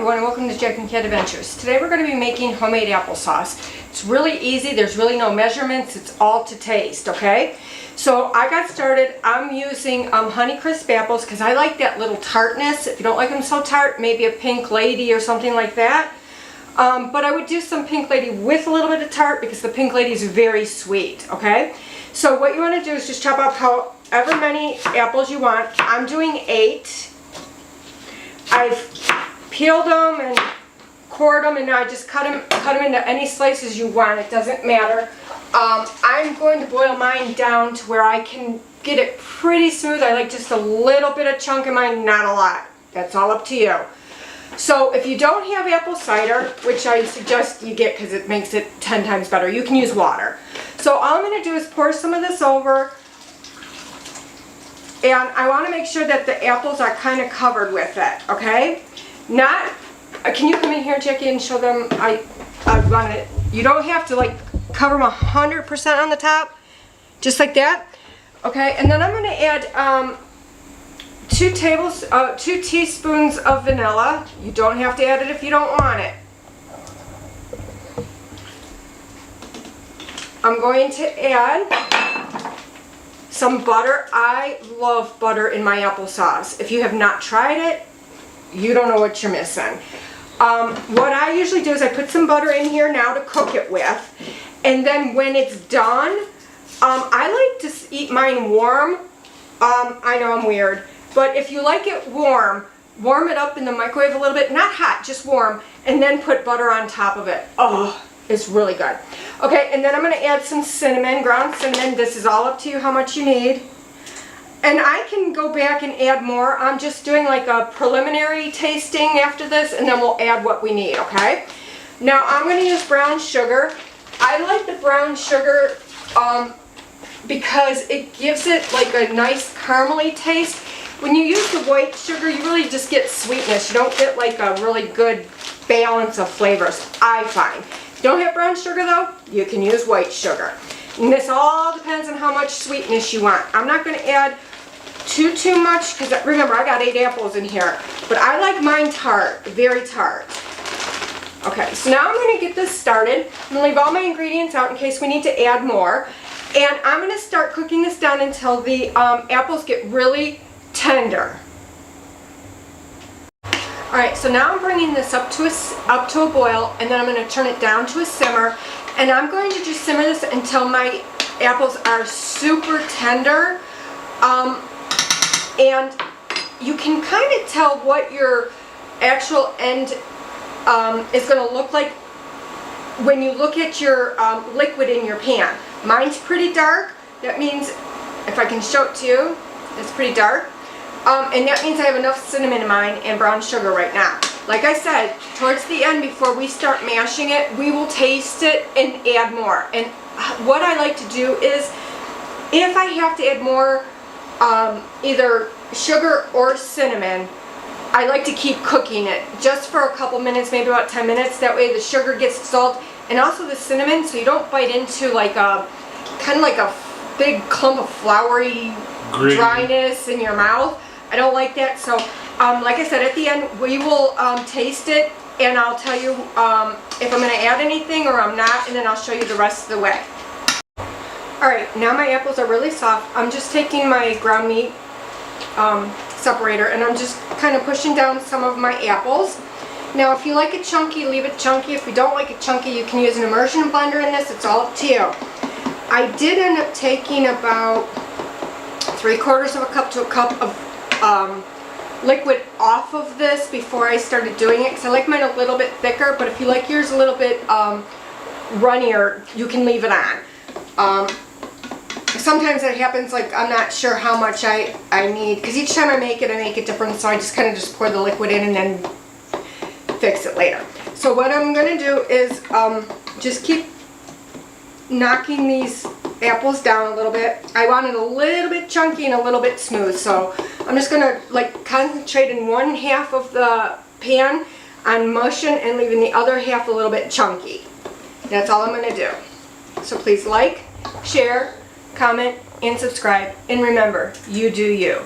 everyone, and welcome to Jack and Cat Adventures. Today we're going to be making homemade applesauce. It's really easy, there's really no measurements, it's all to taste, okay? So I got started, I'm using Honeycrisp apples because I like that little tartness. If you don't like them so tart, maybe a Pink Lady or something like that. But I would do some Pink Lady with a little bit of tart because the Pink Lady is very sweet, okay? So what you want to do is just chop up however many apples you want. I'm doing 8. I've peeled them and cored them, and now I just cut them into any slices you want. It doesn't matter. I'm going to boil mine down to where I can get it pretty smooth. I like just a little bit of chunk in mine, not a lot. That's all up to you. So if you don't have apple cider, which I suggest you get because it makes it 10 times better, you can use water. So all I'm going to do is pour some of this over. And I want to make sure that the apples are kind of covered with it, okay? Can you come in here, Jackie, and show them? I want it. You don't have to like cover them 100% on the top, just like that, okay? And then I'm going to add 2 teaspoons of vanilla. You don't have to add it if you don't want it. I'm going to add some butter. I love butter in my applesauce. If you have not tried it, you don't know what you're missing. What I usually do is I put some butter in here now to cook it with, and then when it's done, I like to eat mine warm. I know I'm weird, but if you like it warm, warm it up in the microwave a little bit, not hot, just warm, and then put butter on top of it. Oh, it's really good. Okay, and then I'm going to add some cinnamon, ground cinnamon. This is all up to you how much you need. And I can go back and add more. I'm just doing like a preliminary tasting after this, and then we'll add what we need, okay? Now I'm going to use brown sugar. I like the brown sugar because it gives it like a nice caramely taste. When you use the white sugar, you really just get sweetness. You don't get like a really good balance of flavors, I find. If you don't have brown sugar though, you can use white sugar. And this all depends on how much sweetness you want. I'm not going to add too much because remember I got 8 apples in here, but I like mine tart, very tart. Okay, so now I'm going to get this started. I'm going to leave all my ingredients out in case we need to add more, and I'm going to start cooking this down until the apples get really tender. Alright, so now I'm bringing this up to a boil, and then I'm going to turn it down to a simmer, and I'm going to just simmer this until my apples are super tender. And you can kind of tell what your actual end is going to look like when you look at your liquid in your pan. Mine's pretty dark. That means, if I can show it to you, it's pretty dark. And that means I have enough cinnamon in mine and brown sugar right now. Like I said, towards the end, before we start mashing it, we will taste it and add more. And what I like to do is, if I have to add more either sugar or cinnamon, I like to keep cooking it just for a couple minutes, maybe about 10 minutes. That way the sugar gets dissolved, and also the cinnamon, so you don't bite into like a kind of like a big clump of floury dryness in your mouth. I don't like that. So like I said, at the end we will taste it, and I'll tell you if I'm going to add anything or I'm not, and then I'll show you the rest of the way. Alright, now my apples are really soft. I'm just taking my ground meat separator, and I'm just kind of pushing down some of my apples. Now if you like it chunky, leave it chunky. If you don't like it chunky, you can use an immersion blender in this. It's all up to you. I did end up taking about 3/4 of a cup to a cup of liquid off of this before I started doing it, because I like mine a little bit thicker, but if you like yours a little bit runnier, you can leave it on. Sometimes it happens like I'm not sure how much I need, because each time I make it different, so I just kind of just pour the liquid in and then fix it later. So what I'm going to do is just keep knocking these apples down a little bit. I want it a little bit chunky and a little bit smooth, so I'm just going to like concentrate in one half of the pan on mushing and leaving the other half a little bit chunky. That's all I'm going to do. So please like, share, comment, and subscribe, and remember, you do you.